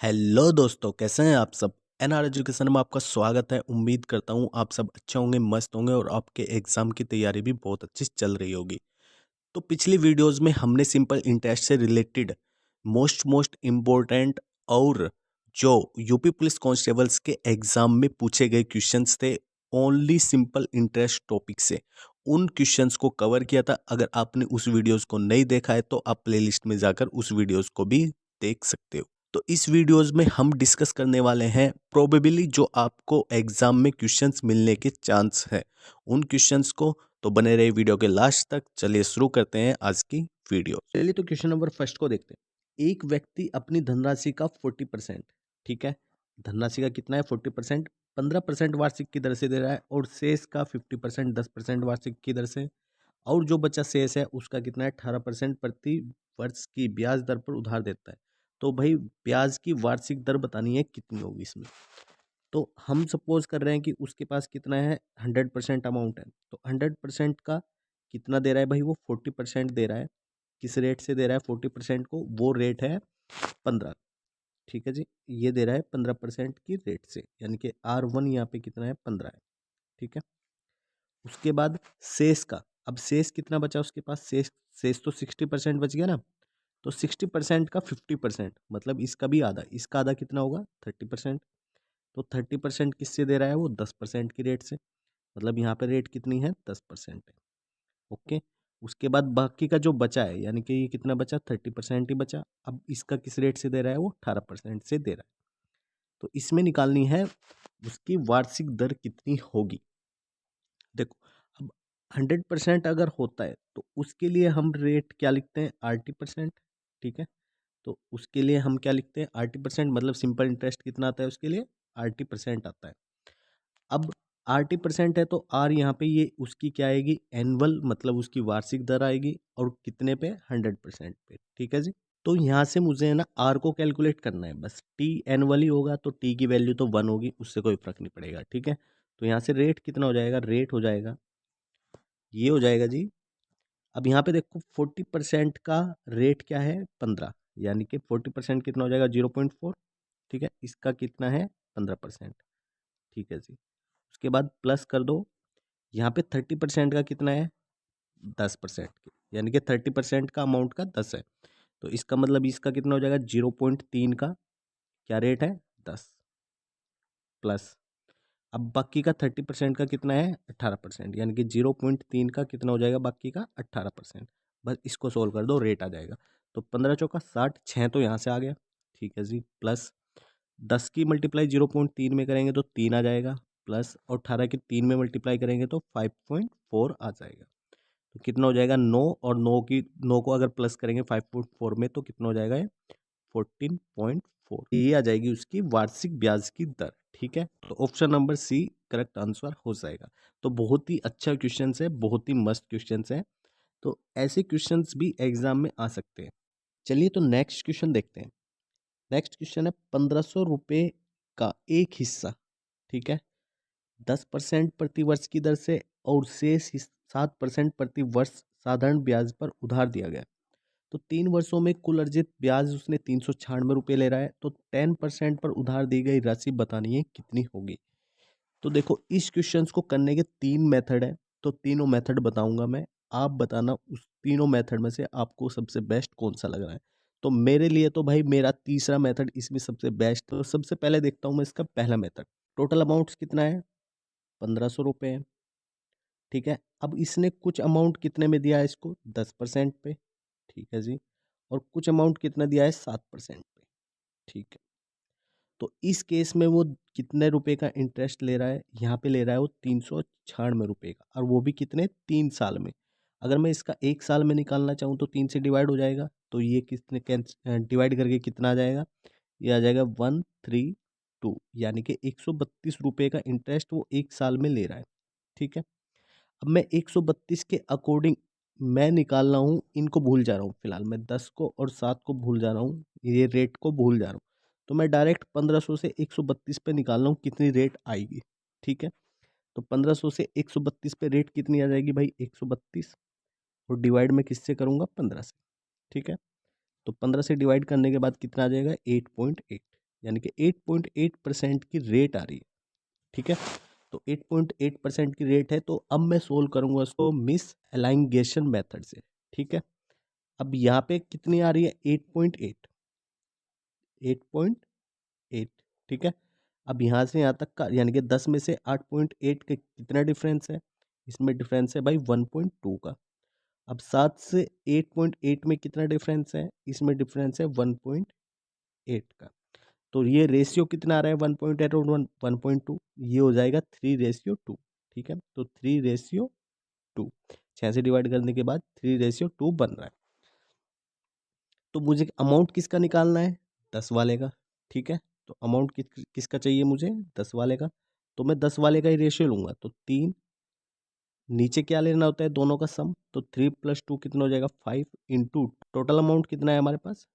Hello दोस्तों, कैसे हैं आप सब। एनआर एजुकेशन में आपका स्वागत है। उम्मीद करता हूँ आप सब अच्छे होंगे, मस्त होंगे और आपके एग्जाम की तैयारी भी बहुत अच्छी चल रही होगी। तो पिछली वीडियोस में हमने सिंपल इंटरेस्ट से रिलेटेड मोस्ट इम्पोर्टेंट और जो यूपी पुलिस कांस्टेबल्स के एग्जाम में पूछे गए क्वेश्चंस थे ओनली सिंपल इंटरेस्ट टॉपिक से, उन क्वेश्चंस को कवर किया था। अगर आपने उस वीडियोस को नहीं देखा है तो आप प्लेलिस्ट में जाकर उस वीडियोस को भी देख सकते हो। तो इस वीडियोस में हम डिस्कस करने वाले हैं प्रोबेबली जो आपको एग्जाम में क्वेश्चंस मिलने के चांस है उन क्वेश्चंस को। तो बने रहे वीडियो के लास्ट तक। चलिए शुरू करते हैं आज की वीडियो। चलिए तो क्वेश्चन नंबर फर्स्ट को देखते हैं। एक व्यक्ति अपनी धनराशि का 40%, ठीक है, धनराशि का कितना है 40%, 15% वार्षिक की दर से दे रहा है और शेष का 50% 10% वार्षिक की दर से, और जो बचा शेष है उसका कितना है 18% प्रति वर्ष की ब्याज दर पर उधार देता है। तो भाई ब्याज की वार्षिक दर बतानी है कितनी होगी इसमें। तो हम सपोज कर रहे हैं कि उसके पास कितना है 100% अमाउंट है, तो 100% का कितना दे रहा है भाई, वो 40% दे रहा है। किस रेट से दे रहा है 40% को, वो रेट है 15, ठीक है जी। ये दे रहा है 15% की रेट से, यानी कि R1 यहाँ पे कितना है 15 है, ठीक है। उसके बाद शेष का, अब शेष कितना बचा उसके पास, शेष शेष तो 60% बच गया ना। तो 60% का 50% मतलब इसका भी आधा, इसका आधा कितना होगा 30%। तो 30% किससे दे रहा है, वो 10% की रेट से, मतलब यहाँ पे रेट कितनी है 10% है। ओके। उसके बाद बाकी का जो बचा है, यानी कि ये कितना बचा 30% ही बचा। अब इसका किस रेट से दे रहा है, वो 18% से दे रहा है। तो इसमें निकालनी है उसकी वार्षिक दर कितनी होगी। देखो, अब 100% अगर होता है तो उसके लिए हम रेट क्या लिखते हैं 80%, ठीक है। तो उसके लिए हम क्या लिखते हैं 80%, मतलब सिंपल इंटरेस्ट कितना आता है उसके लिए 80% आता है। अब 80% है तो आर यहाँ पे ये उसकी क्या आएगी एनुअल, मतलब उसकी वार्षिक दर आएगी, और कितने पे 100% पे, ठीक है जी। तो यहाँ से मुझे है ना आर को कैलकुलेट करना है, बस टी एनुअल ही होगा तो टी की वैल्यू तो 1 होगी, उससे कोई फर्क नहीं पड़ेगा, ठीक है। तो यहाँ से रेट कितना हो जाएगा, रेट हो जाएगा ये हो जाएगा जी। अब यहाँ पे देखो 40% का रेट क्या है 15, यानी कि 40% कितना हो जाएगा 0.4, ठीक है। इसका कितना है 15%, ठीक है जी। उसके बाद प्लस कर दो, यहाँ पे 30% का कितना है 10%, यानी कि 30% का अमाउंट का 10 है। तो इसका मतलब इसका कितना हो जाएगा 0.3 का क्या रेट है 10 प्लस। अब बाकी का 30% का कितना है 18%, यानी कि 0.3 का कितना हो जाएगा बाकी का 18%। बस इसको सोल्व कर दो रेट आ जाएगा। तो 15 × 4 = 60, 6 तो यहाँ से आ गया, ठीक है जी। प्लस 10 की मल्टीप्लाई 0.3 में करेंगे तो 3 आ जाएगा, प्लस और 18 की 3 में मल्टीप्लाई करेंगे तो 5.4 आ जाएगा। तो कितना हो जाएगा 9, और 9 को अगर प्लस करेंगे 5.4 में तो कितना हो जाएगा ये 14.4, ये आ जाएगी उसकी वार्षिक ब्याज की दर, ठीक है। तो option number C correct answer हो जाएगा। तो बहुत ही अच्छा क्वेश्चन है, बहुत ही मस्त क्वेश्चन है। तो ऐसे क्वेश्चंस भी एग्जाम में आ सकते हैं। चलिए तो नेक्स्ट क्वेश्चन देखते हैं। नेक्स्ट क्वेश्चन है 1500 रुपये का एक हिस्सा, ठीक है, 10% प्रति वर्ष की दर से और शेष 7% प्रति वर्ष साधारण ब्याज पर उधार दिया गया। तो 3 वर्षों में कुल अर्जित ब्याज उसने 396 रुपये ले रहा है। तो 10% पर उधार दी गई राशि बतानी है कितनी होगी। तो देखो इस क्वेश्चन को करने के 3 मेथड है, तो तीनों मेथड बताऊंगा मैं, आप बताना उस तीनों मेथड में से आपको सबसे बेस्ट कौन सा लग रहा है। तो मेरे लिए तो भाई मेरा तीसरा मेथड इसमें सबसे बेस्ट। तो सबसे पहले देखता हूँ मैं इसका पहला मेथड। टोटल अमाउंट कितना है 1500 रुपये है, ठीक है। अब इसने कुछ अमाउंट कितने में दिया है इसको 10% पे, ठीक है जी। और कुछ अमाउंट कितना दिया है 7% पे, ठीक है। तो इस केस में वो कितने रुपए का इंटरेस्ट ले रहा है, यहाँ पे ले रहा है वो 396 रुपये का, और वो भी कितने 3 साल में। अगर मैं इसका 1 साल में निकालना चाहूँ तो 3 से डिवाइड हो जाएगा, तो ये कितने डिवाइड करके कितना आ जाएगा, ये आ जाएगा 132, यानी कि 132 रुपये का इंटरेस्ट वो 1 साल में ले रहा है, ठीक है। अब मैं 132 के अकॉर्डिंग मैं निकाल रहा हूँ, इनको भूल जा रहा हूँ फिलहाल, मैं 10 को और 7 को भूल जा रहा हूँ, ये रेट को भूल जा रहा हूँ। तो मैं डायरेक्ट 1500 से 132 पे निकाल रहा हूँ कितनी रेट आएगी, ठीक है। तो 1500 से 132 पे रेट कितनी आ जाएगी भाई 132, और डिवाइड में किससे करूँगा 15 से, ठीक है। तो 15 से डिवाइड करने के बाद कितना आ जाएगा 8.8, यानी कि 8.8% की रेट आ रही है, ठीक है। तो 8.8% की रेट है, तो अब मैं सोल्व करूंगा उसको मिस एलाइंगेशन मेथड से, ठीक है। अब यहाँ पे कितनी आ रही है, 8.8, 8.8, ठीक है। अब यहाँ से यहाँ तक का यानी कि 10 में से 8.8 का कितना डिफरेंस है, इसमें डिफरेंस है भाई 1.2 का। अब 7 से 8.8 में कितना डिफरेंस है, इसमें डिफरेंस है 1.8 का। तो ये रेशियो कितना आ रहा है, 1.8 और 1.2, ये हो जाएगा 3:2, ठीक है। तो 3:2, 6 से डिवाइड करने के बाद 3:2 बन रहा है। तो मुझे अमाउंट किसका निकालना है, 10 वाले का, ठीक है। तो अमाउंट किसका चाहिए मुझे, 10 वाले का। तो मैं 10 वाले का ही रेशियो लूंगा, तो 3, नीचे क्या लेना होता है, दोनों का सम। तो 3 + 2 कितना हो जाएगा, 5 इंटू टोटल अमाउंट कितना है हमारे पास,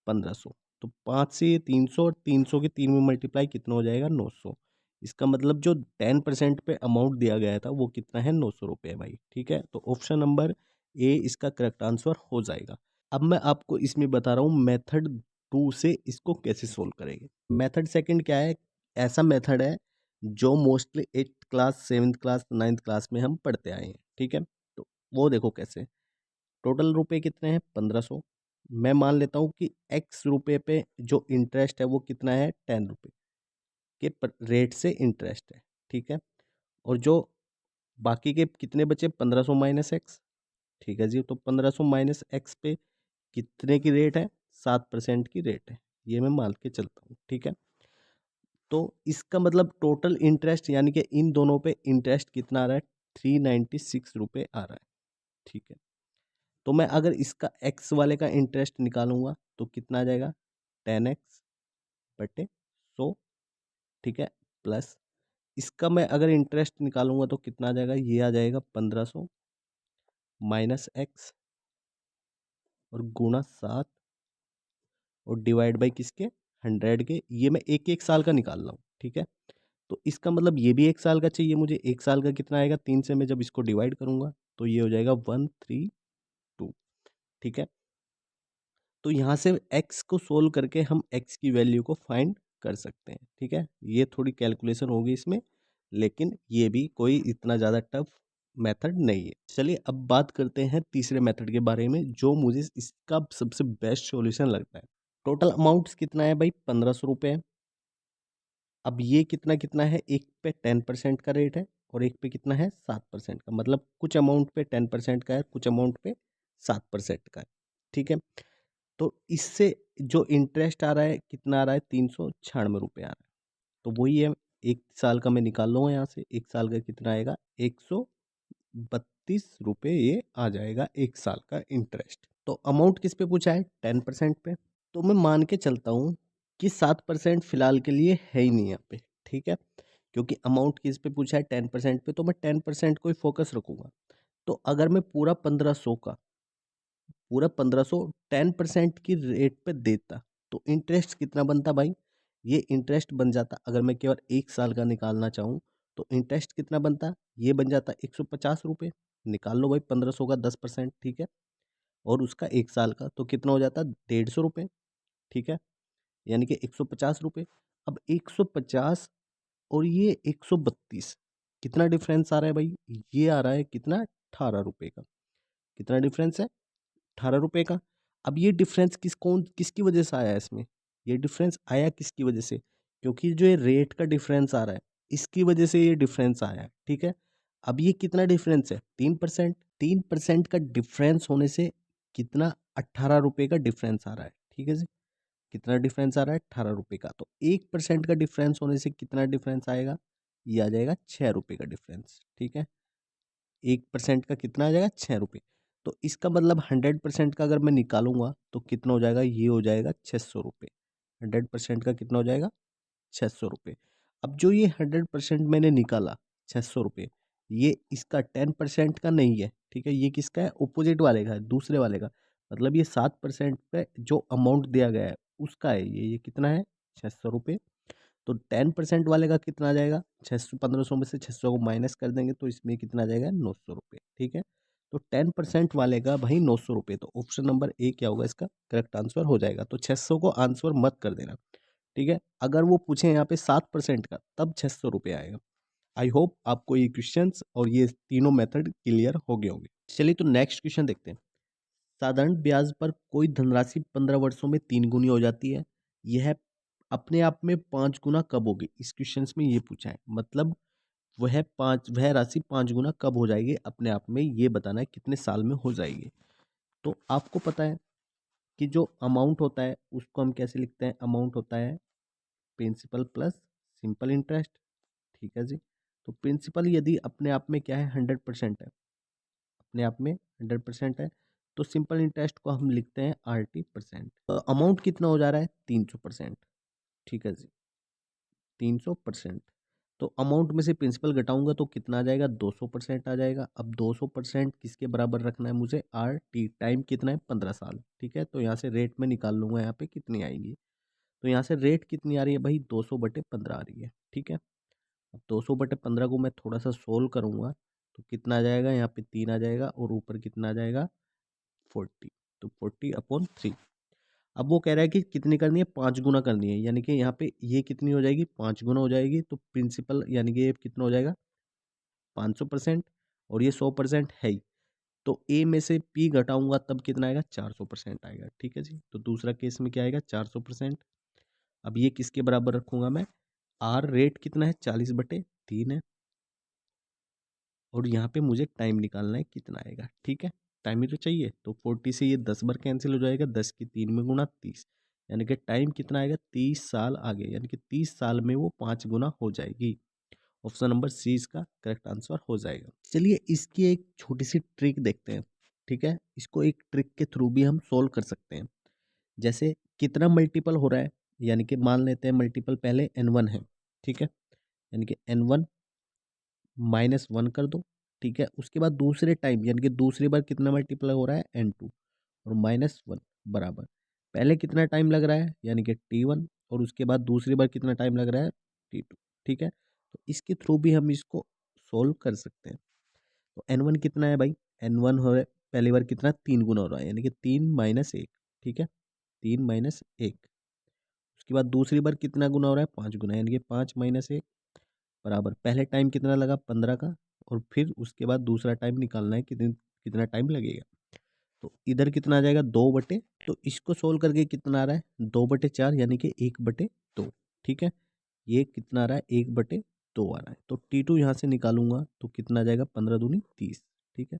1500। तो 5 से ये 300 और 300 के 3 में मल्टीप्लाई कितना हो जाएगा, 900। इसका मतलब जो 10% पे अमाउंट दिया गया था वो कितना है, 900 रुपये भाई, ठीक है। तो ऑप्शन नंबर ए इसका करेक्ट आंसर हो जाएगा। अब मैं आपको इसमें बता रहा हूँ मेथड 2 से इसको कैसे सोल्व करेंगे। मेथड सेकंड क्या है, ऐसा मेथड है जो mostly 8th class, 7th class, 9th class में हम पढ़ते आए हैं, ठीक है। तो वो देखो कैसे, टोटल रुपए कितने हैं, 1500। मैं मान लेता हूँ कि एक्स रुपए पे जो इंटरेस्ट है वो कितना है, 10 रुपये के रेट से इंटरेस्ट है, ठीक है। और जो बाकी के कितने बचे, 1500 माइनस एक्स, ठीक है जी। तो 1500 माइनस एक्स पे कितने की रेट है, 7% की रेट है, ये मैं मान के चलता हूँ, ठीक है। तो इसका मतलब टोटल इंटरेस्ट यानी कि इन दोनों पे इंटरेस्ट कितना आ रहा है, 396 रुपये आ रहा है, ठीक है। तो मैं अगर इसका एक्स वाले का इंटरेस्ट निकालूंगा तो कितना आ जाएगा, 10x/100, ठीक है। प्लस इसका मैं अगर इंटरेस्ट निकालूंगा तो कितना आ जाएगा, ये आ जाएगा 1500 माइनस एक्स और गुणा 7 और डिवाइड बाई किसके, 100 के। ये मैं एक एक साल का निकाल रहा हूँ, ठीक है। तो इसका मतलब ये भी एक साल का चाहिए मुझे, एक साल का कितना आएगा, 3 से मैं जब इसको डिवाइड करूंगा तो ये हो जाएगा 132, ठीक है। तो यहाँ से x को सोल्व करके हम x की वैल्यू को फाइंड कर सकते हैं, ठीक है। ये थोड़ी कैलकुलेशन होगी इसमें, लेकिन ये भी कोई इतना ज़्यादा टफ मेथड नहीं है। चलिए अब बात करते हैं तीसरे मेथड के बारे में, जो मुझे इसका सबसे बेस्ट सॉल्यूशन लगता है। टोटल अमाउंट कितना है भाई, 1500 रुपये है। अब ये कितना कितना है, एक पे 10% का रेट है और एक पे कितना है, 7% का। मतलब कुछ अमाउंट पे 10% का है, कुछ अमाउंट पे 7% का है, ठीक है। तो इससे जो इंटरेस्ट आ रहा है कितना आ रहा है, 396 रुपये आ रहा है। तो वही है, एक साल का मैं निकाल लूँगा यहाँ से, एक साल का कितना आएगा, 132 रुपये ये आ जाएगा एक साल का इंटरेस्ट। तो अमाउंट किस पे पूछा है, 10% पे। तो मैं मान के चलता हूँ कि 7% फिलहाल के लिए है ही नहीं यहाँ पे, ठीक है। क्योंकि अमाउंट किस पे पूछा है, 10% पे, तो मैं 10% को ही फोकस रखूंगा। तो अगर मैं पूरा 1500 10% की रेट पे देता तो इंटरेस्ट कितना बनता भाई, ये इंटरेस्ट बन जाता, अगर मैं केवल एक साल का निकालना चाहूँ तो इंटरेस्ट कितना बनता, ये बन जाता 150 रुपये। निकाल लो भाई, 1500 का 10%, ठीक है। और उसका एक साल का तो कितना हो जाता, 150 रुपये, ठीक है। यानी कि 150 रुपये। अब 150 और ये 132, कितना डिफरेंस आ रहा है भाई, ये आ रहा है कितना, 18 रुपये का। कितना डिफरेंस है, 18 रुपये का। अब ये डिफरेंस किसकी वजह से आया है इसमें, ये डिफरेंस आया किसकी वजह से, क्योंकि जो ये रेट का डिफरेंस आ रहा है इसकी वजह से ये डिफरेंस आया है, ठीक है। अब ये कितना डिफरेंस है, 3%। 3% का डिफरेंस होने से कितना, 18 रुपये का डिफरेंस आ रहा है, ठीक है जी। कितना डिफरेंस आ रहा है, 18 रुपये का। तो 1% का डिफरेंस होने से कितना डिफरेंस आएगा, ये आ जाएगा 6 रुपये का डिफरेंस, ठीक है। 1% का कितना आ जाएगा, 6 रुपये। तो इसका मतलब 100% का अगर मैं निकालूंगा तो कितना हो जाएगा, ये हो जाएगा 600 रुपये। 100% का कितना हो जाएगा, 600 रुपये। अब जो ये 100% मैंने निकाला, 600 रुपये, ये इसका 10% का नहीं है, ठीक है। ये किसका है, अपोजिट वाले का है, दूसरे वाले का। मतलब ये 7% पे जो अमाउंट दिया गया है उसका है, ये कितना है, 600 रुपये। तो 10% वाले का कितना आ जाएगा, 600, 1500 में से 600 को माइनस कर देंगे तो इसमें कितना आ जाएगा, 900 रुपये, ठीक है। तो 10% वाले का भाई 900 रुपये। तो ऑप्शन नंबर ए क्या होगा, इसका करेक्ट आंसर हो जाएगा। तो 600 को आंसर मत कर देना, ठीक है। अगर वो पूछे यहाँ पे 7% का, तब 600 रुपये आएगा। आई होप आपको ये क्वेश्चंस और ये तीनों मेथड क्लियर हो गए होंगे। चलिए तो नेक्स्ट क्वेश्चन देखते हैं। साधारण ब्याज पर कोई धनराशि 15 वर्षों में 3 गुनी हो जाती है, यह अपने आप में 5 गुना कब होगी? इस क्वेश्चन में ये पूछा है, मतलब वह राशि 5 गुना कब हो जाएगी अपने आप में, ये बताना है कितने साल में हो जाएगी। तो आपको पता है कि जो अमाउंट होता है उसको हम कैसे लिखते हैं? अमाउंट होता है प्रिंसिपल प्लस सिंपल इंटरेस्ट। ठीक है जी। तो प्रिंसिपल यदि अपने आप में क्या है, 100% है, अपने आप में 100% है, तो सिंपल इंटरेस्ट को हम लिखते हैं RT%। अमाउंट कितना हो जा रहा है? 300%। ठीक है जी, 300%। तो अमाउंट में से प्रिंसिपल घटाऊंगा तो कितना आ जाएगा? 200% आ जाएगा। अब 200% किसके बराबर रखना है मुझे? RT, टाइम कितना है? 15 साल। ठीक है, तो यहाँ से रेट में निकाल लूंगा यहाँ पे कितनी आएगी। तो यहाँ से रेट कितनी आ रही है भाई? 200/15 आ रही है। ठीक है, अब 200/15 को मैं थोड़ा सा सोल्व करूंगा तो कितना आ जाएगा? यहाँ पे 3 आ जाएगा और ऊपर कितना आ जाएगा? 40। तो 40/3। अब वो कह रहा है कि कितनी करनी है? 5 गुना करनी है, यानी कि यहाँ पे ये कितनी हो जाएगी? 5 गुना हो जाएगी। तो प्रिंसिपल यानी कि ये कितना हो जाएगा? 500%। और ये 100% है ही, तो ए में से पी घटाऊंगा तब कितना आएगा? 400% आएगा। ठीक है जी, तो दूसरा केस में क्या आएगा? 400%। अब ये किसके बराबर रखूंगा मैं? आर रेट कितना है? 40/3 है। और यहाँ पे मुझे टाइम निकालना है, कितना आएगा? ठीक है, टाइम ही तो चाहिए। तो 40 से ये 10 बार कैंसिल हो जाएगा, 10 की 3 में गुना 30, यानी कि टाइम कितना आएगा? 30 साल आगे, यानी कि 30 साल में वो 5 गुना हो जाएगी। ऑप्शन नंबर सी इसका करेक्ट आंसर हो जाएगा। चलिए इसकी एक छोटी सी ट्रिक देखते हैं। ठीक है, इसको एक ट्रिक के थ्रू भी हम सोल्व कर सकते हैं। जैसे कितना मल्टीपल हो रहा है, यानी कि मान लेते हैं मल्टीपल पहले n1 है। ठीक है, यानी कि n1 -1 कर दो। ठीक है, उसके बाद दूसरे टाइम यानी कि दूसरी बार कितना मल्टीप्लाई हो रहा है? n2 और -1 बराबर पहले कितना टाइम लग रहा है, यानी कि t1, और उसके बाद दूसरी बार कितना टाइम लग रहा है? t2। ठीक है, तो इसके थ्रू भी हम इसको सोल्व कर सकते हैं। तो n1 कितना है भाई? n1 हो रहा है पहली बार कितना? 3 गुना हो रहा है, यानी कि 3 - 1। ठीक है, 3 - 1। उसके बाद दूसरी बार कितना गुना हो रहा है? 5 गुना, यानी कि 5 - 1 बराबर पहले टाइम कितना लगा? 15 का, और फिर उसके बाद दूसरा टाइम निकालना है, कितना टाइम लगेगा। तो इधर कितना आ जाएगा? 2 बटे, तो इसको सोल्व करके कितना आ रहा है? 2/4, यानी कि 1/2। ठीक है, ये कितना आ रहा है? 1/2 आ रहा है। तो T2 यहाँ से निकालूंगा तो कितना आ जाएगा? 15 दूनी 30। ठीक है,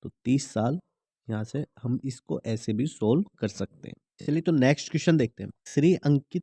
तो 30 साल, यहाँ से हम इसको ऐसे भी सोल्व कर सकते हैं। चलिए तो नेक्स्ट क्वेश्चन देखते हैं। श्री अंकित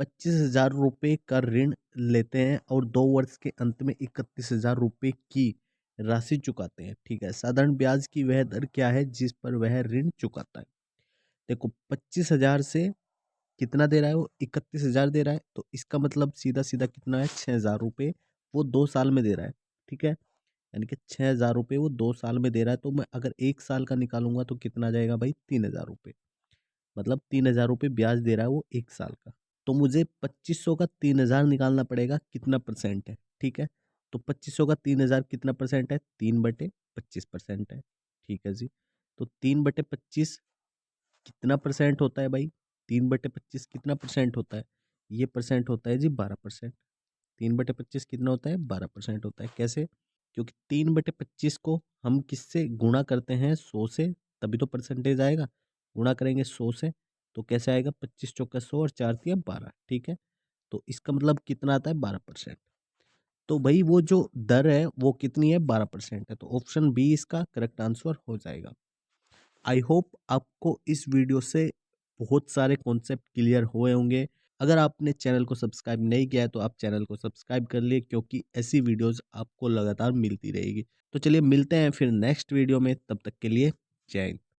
25,000 रुपये का ऋण लेते हैं और 2 वर्ष के अंत में 31,000 रुपये की राशि चुकाते हैं। ठीक है, साधारण ब्याज की वह दर क्या है जिस पर वह ऋण चुकाता है? देखो, 25,000 से कितना दे रहा है वो? 31,000 दे रहा है, तो इसका मतलब सीधा सीधा कितना है? 6,000 रुपये वो 2 साल में दे रहा है। ठीक है, यानी कि 6,000 रुपये वो 2 साल में दे रहा है, तो मैं अगर 1 साल का निकालूंगा तो कितना आ जाएगा भाई? 3,000 रुपये। मतलब 3,000 रुपये ब्याज दे रहा है वो 1 साल का। तो मुझे 2500 का 3,000 निकालना पड़ेगा, कितना परसेंट है? ठीक है, तो 2500 का 3,000 कितना परसेंट है? 3/25% है। ठीक है जी, तो 3/25 कितना परसेंट होता है भाई? 3/25 कितना परसेंट होता है? ये परसेंट होता है जी 12%। 3/25 कितना होता है? 12% होता है। कैसे? क्योंकि 3/25 को हम किससे गुणा करते हैं? 100 से, तभी तो परसेंटेज आएगा। गुणा करेंगे 100 से तो कैसे आएगा? 25 × 100 और 4×3 = 12। ठीक है, तो इसका मतलब कितना आता है? 12%। तो भाई वो जो दर है वो कितनी है? 12% है। तो ऑप्शन बी इसका करेक्ट आंसर हो जाएगा। आई होप आपको इस वीडियो से बहुत सारे कॉन्सेप्ट क्लियर हुए होंगे। अगर आपने चैनल को सब्सक्राइब नहीं किया है तो आप चैनल को सब्सक्राइब कर लिए, क्योंकि ऐसी वीडियोस आपको लगातार मिलती रहेगी। तो चलिए मिलते हैं फिर नेक्स्ट वीडियो में, तब तक के लिए जय हिंद।